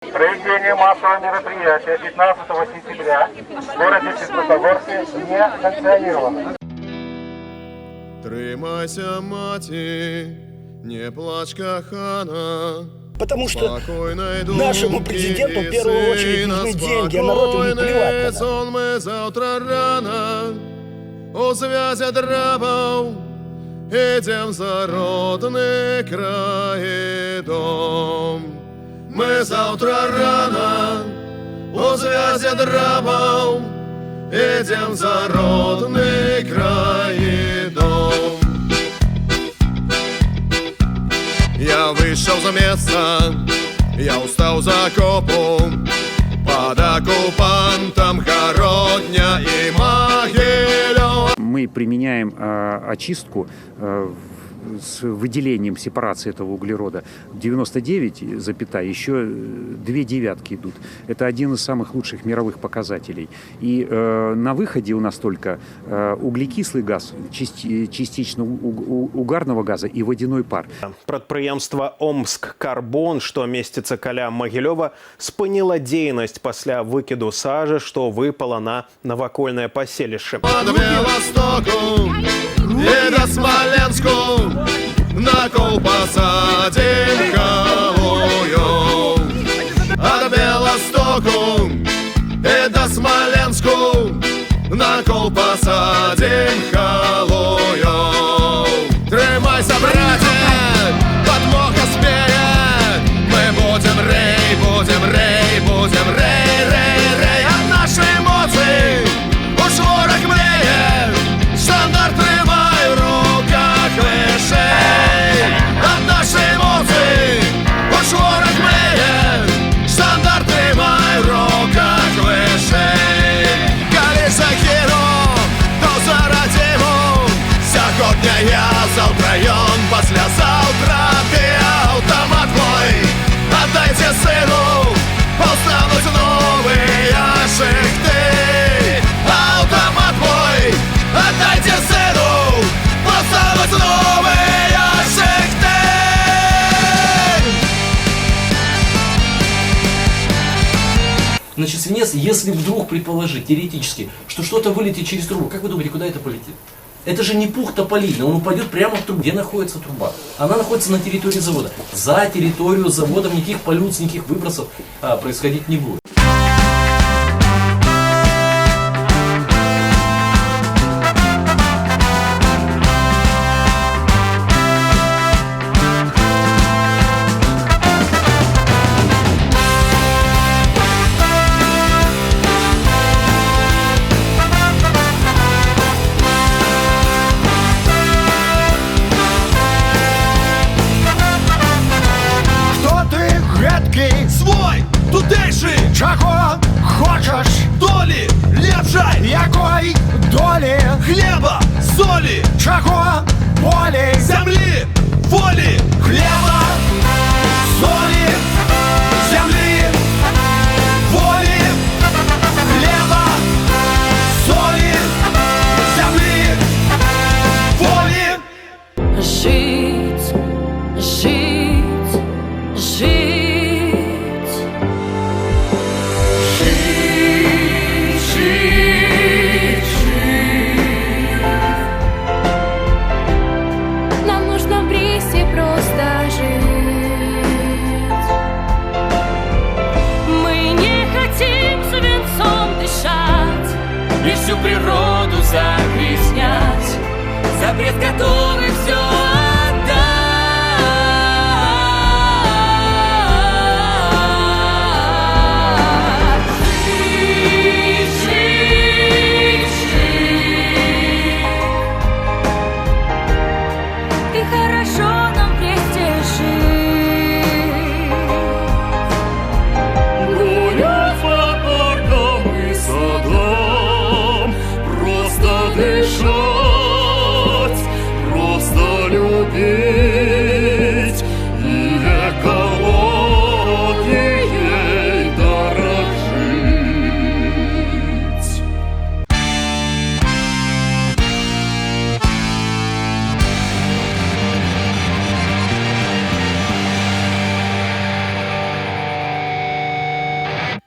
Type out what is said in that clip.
Проведение массового мероприятия 15 сентября в городе Чистоогорске не санкционировано. Тримайся, мати, не плачь, кохана. Потому что нашему президенту в первую очередь нужны деньги, а народ ему плевать на нас. Ми завтра рано у зв'язі драбов идем за родный край и дом. Мы завтра рано у зв'язі драбов идем за родный край и дом. Я вышел за место, я устал за окопом, под оккупантом Городня и Могилев. Мы применяем очистку с выделением сепарации этого углерода 99, еще 2 девятки идут. Это один из самых лучших мировых показателей. И на выходе у нас только углекислый газ, частично угарного газа и водяной пар. Прадпрыемства «Омсккарбон», што месціцца каля Магілёва, спыніла дзейнасць пасля выкіду сажы, што выпала на навакольнае паселішча. От Белостоку и до Смоленску на кол посадим халую. От Белостоку и до Смоленску на кол посадим халую. Тримайся, братья, подмога спеет. Мы будем рей, будем рей, будем рей, рей, рей. От нашей эмоции уж ворог млеет. Штандарт тримай в руках лишей. От нашей эмоции уж ворог млеет. Штандарт тримай в руках лишей. Коли захину, то зарадиму. Сьогодні я, завтра ён, послезавтра ты, автомат мой. Отдайте сыну, повстанут новые шихты. Автомат мой, отдайте сыну, повстанут новые шихты. Значит, свинец, если вдруг предположить, теоретически, что что-то вылетит через трубу, как вы думаете, куда это полетит? Это же не пух тополиный, он упадет прямо в трубу. Где находится труба? Она находится на территории завода. За территорию завода никаких полюций, никаких выбросов происходить не будет. Свой, тутейший, Чого хочеш? доли, лепшай, Якої долі? хлеба, соли, Чого болі? земли, воли, Хліба, солі, землі, волі. Хліба, солі, землі, волі. Жить, жить, жить. Нам нужно в Бресте просто жить. Мы не хотим свинцом дышать и всю природу загрязнять. Запрет готов.